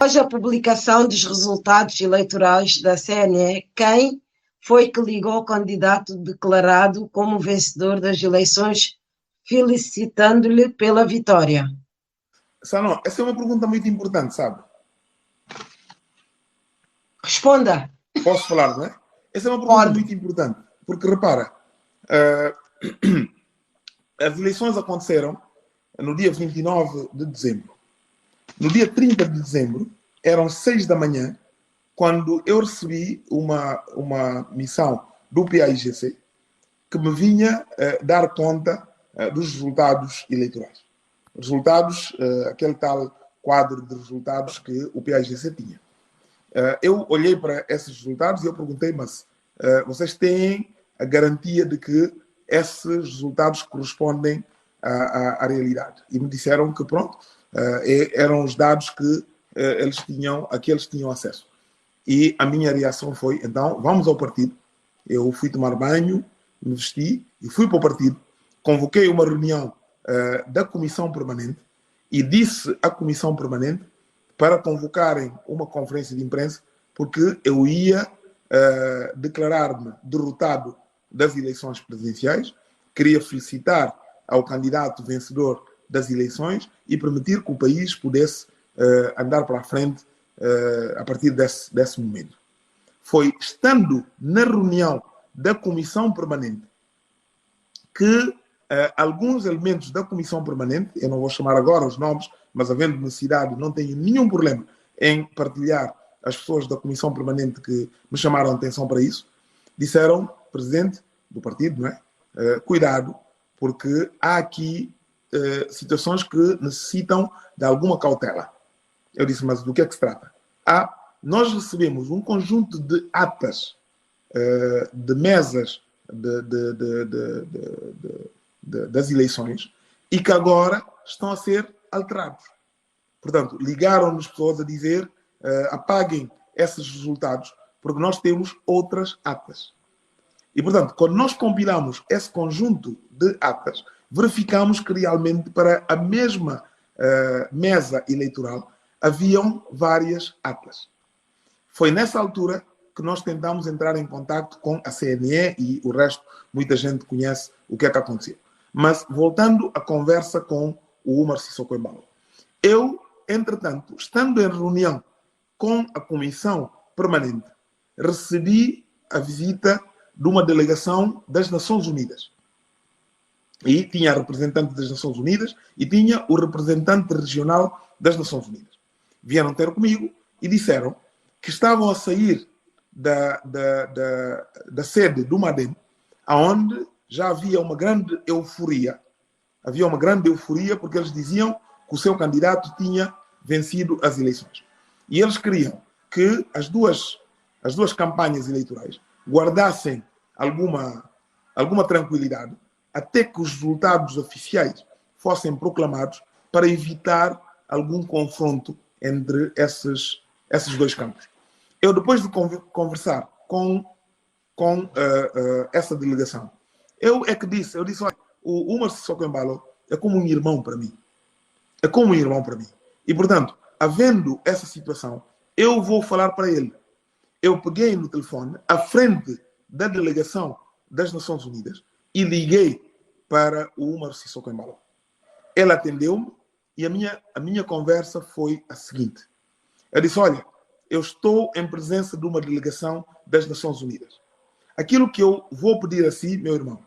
Após a publicação dos resultados eleitorais da CNE, quem foi que ligou ao candidato declarado como vencedor das eleições, felicitando-lhe pela vitória? Sano, essa é uma pergunta muito importante, sabe? Responda. Posso falar, não é? Essa é uma pergunta Pode. muito importante, porque repara, as eleições aconteceram no dia 29 de dezembro. No dia 30 de dezembro, eram 6 da manhã, quando eu recebi uma missão do PAIGC que me vinha dar conta dos resultados eleitorais. Resultados, aquele tal quadro de resultados que o PAIGC tinha. Eu olhei para esses resultados e eu perguntei, mas vocês têm a garantia de que esses resultados correspondem à realidade? E me disseram que, pronto, eram os dados que a que eles tinham acesso. E a minha reação foi, então, vamos ao partido. Eu fui tomar banho, me vesti e fui para o partido. Convoquei uma reunião da Comissão Permanente e disse à Comissão Permanente para convocarem uma conferência de imprensa, porque eu ia declarar-me derrotado das eleições presidenciais, queria felicitar ao candidato vencedor das eleições e permitir que o país pudesse andar para a frente a partir desse momento. Foi estando na reunião da Comissão Permanente que alguns elementos da Comissão Permanente, eu não vou chamar agora os nomes, mas havendo necessidade, não tenho nenhum problema em partilhar as pessoas da Comissão Permanente que me chamaram a atenção para isso, disseram, presidente do partido, não é? Cuidado, porque há aqui situações que necessitam de alguma cautela. Eu disse, mas do que é que se trata? Nós recebemos um conjunto de atas, de mesas das eleições e que agora estão a ser alterados. Portanto, ligaram-nos pessoas a dizer apaguem esses resultados porque nós temos outras atas. E, portanto, quando nós compilamos esse conjunto de atas, verificamos que realmente para a mesma mesa eleitoral haviam várias atas. Foi nessa altura que nós tentamos entrar em contato com a CNE e o resto, muita gente conhece o que é que aconteceu. Mas, voltando à conversa com o Umar Sissoko Embalo, eu, entretanto, estando em reunião com a Comissão Permanente, recebi a visita de uma delegação das Nações Unidas. E tinha a representante das Nações Unidas e tinha o representante regional das Nações Unidas. Vieram ter comigo e disseram que estavam a sair da sede do MADEM, onde já havia uma grande euforia. Havia uma grande euforia porque eles diziam que o seu candidato tinha vencido as eleições. E eles queriam que as duas campanhas eleitorais guardassem alguma tranquilidade até que os resultados oficiais fossem proclamados para evitar algum confronto entre esses dois campos. Eu, depois de conversar com essa delegação, eu disse, olha, o Umar Sissoko Embalo é como um irmão para mim. É como um irmão para mim. E, portanto, havendo essa situação, eu vou falar para ele. Eu peguei no telefone, à frente da delegação das Nações Unidas, e liguei para o Umar Sissoko Embalo. Ele atendeu-me e a minha conversa foi a seguinte. Eu disse, olha, eu estou em presença de uma delegação das Nações Unidas. Aquilo que eu vou pedir a si, meu irmão,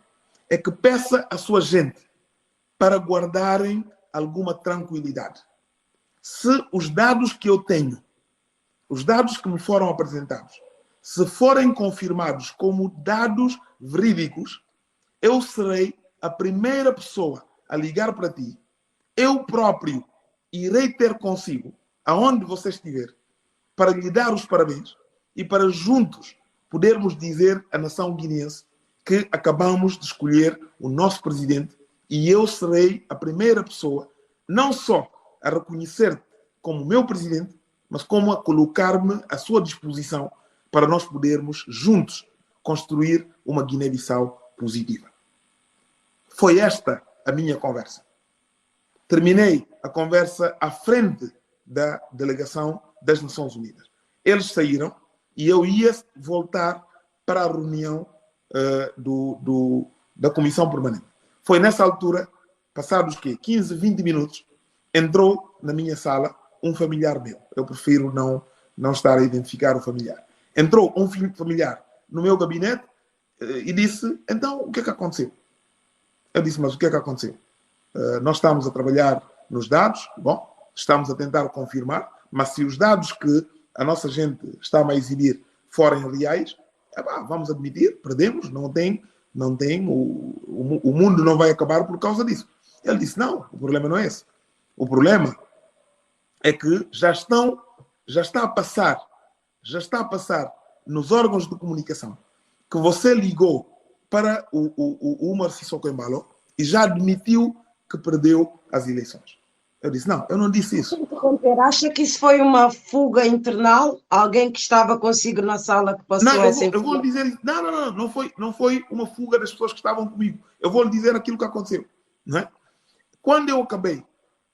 é que peça à sua gente para guardarem alguma tranquilidade. Se os dados que eu tenho, os dados que me foram apresentados, se forem confirmados como dados verídicos, eu serei a primeira pessoa a ligar para ti. Eu próprio irei ter consigo, aonde você estiver, para lhe dar os parabéns e para juntos podermos dizer à nação guineense que acabamos de escolher o nosso presidente e eu serei a primeira pessoa, não só a reconhecer como meu presidente, mas como a colocar-me à sua disposição para nós podermos juntos construir uma Guiné-Bissau positiva. Foi esta a minha conversa. Terminei a conversa à frente da delegação das Nações Unidas. Eles saíram e eu ia voltar para a reunião da Comissão Permanente. Foi nessa altura, passados 15, 20 minutos, entrou na minha sala um familiar meu. Eu prefiro não estar a identificar o familiar. Entrou um familiar no meu gabinete e disse, então, o que é que aconteceu? Eu disse, mas o que é que aconteceu? Nós estamos a trabalhar nos dados, bom, estamos a tentar confirmar, mas se os dados que a nossa gente está a exibir forem reais, vamos admitir, perdemos, não tem, o mundo não vai acabar por causa disso. Ele disse, não, o problema não é esse. O problema é que já está a passar nos órgãos de comunicação que você ligou para o Umar Sissoko Embalo e já admitiu que perdeu as eleições. Eu disse, não, eu não disse isso. Acha que isso foi uma fuga internal? Alguém que estava consigo na sala que passou essa informação? Eu vou lhe dizer, não foi uma fuga das pessoas que estavam comigo. Eu vou lhe dizer aquilo que aconteceu. Não é? Quando eu acabei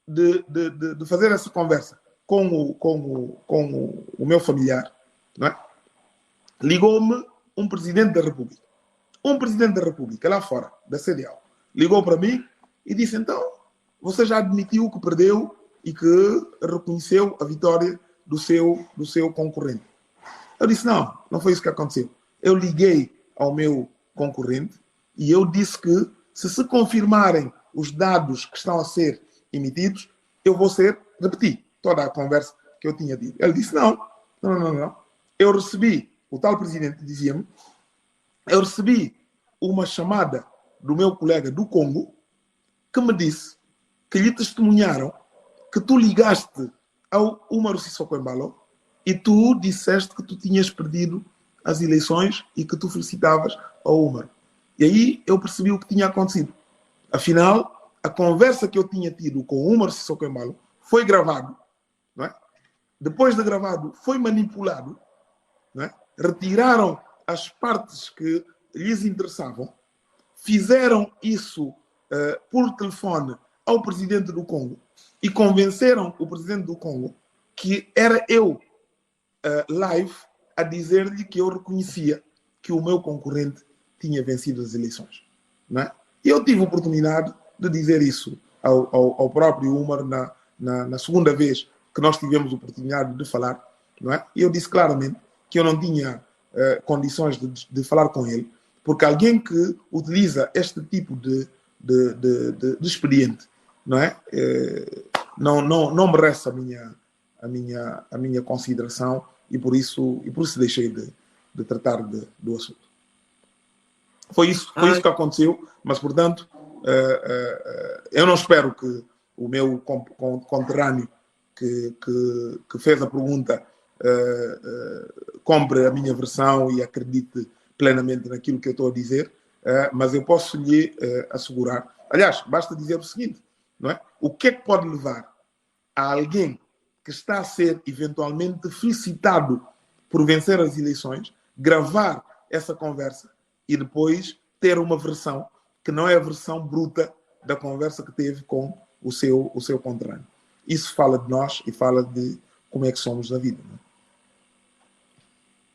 de fazer essa conversa com o meu familiar, não é? Ligou-me um presidente da República. Um presidente da República, lá fora, da CDAO, ligou para mim e disse, então, você já admitiu que perdeu e que reconheceu a vitória do seu concorrente. Eu disse, não foi isso que aconteceu. Eu liguei ao meu concorrente e eu disse que se confirmarem os dados que estão a ser emitidos, eu vou repetir toda a conversa que eu tinha dito. Ele disse, não. Eu recebi, o tal presidente dizia-me, eu recebi uma chamada do meu colega do Congo que me disse que lhe testemunharam que tu ligaste ao Umaro Sissoko Embalo e tu disseste que tu tinhas perdido as eleições e que tu felicitavas ao Umaro. E aí eu percebi o que tinha acontecido. Afinal, a conversa que eu tinha tido com o Umaro Sissoko Embalo foi gravado, não é? Depois de gravado, foi manipulado, não é? Retiraram as partes que lhes interessavam, fizeram isso por telefone ao presidente do Congo e convenceram o presidente do Congo que era eu live a dizer-lhe que eu reconhecia que o meu concorrente tinha vencido as eleições. Não é? E eu tive a oportunidade de dizer isso ao próprio Umar na segunda vez que nós tivemos a oportunidade de falar. Não é? E eu disse claramente que eu não tinha condições de falar com ele, porque alguém que utiliza este tipo de expediente, não é? Não merece a minha consideração e por isso deixei de tratar do assunto. Foi isso que aconteceu, mas portanto eu não espero que o meu conterrâneo que fez a pergunta compre a minha versão e acredite plenamente naquilo que eu estou a dizer, mas eu posso lhe assegurar. Aliás, basta dizer o seguinte, não é? O que é que pode levar a alguém que está a ser eventualmente felicitado por vencer as eleições, gravar essa conversa e depois ter uma versão que não é a versão bruta da conversa que teve com o seu conterrâneo. Isso fala de nós e fala de como é que somos na vida, não é?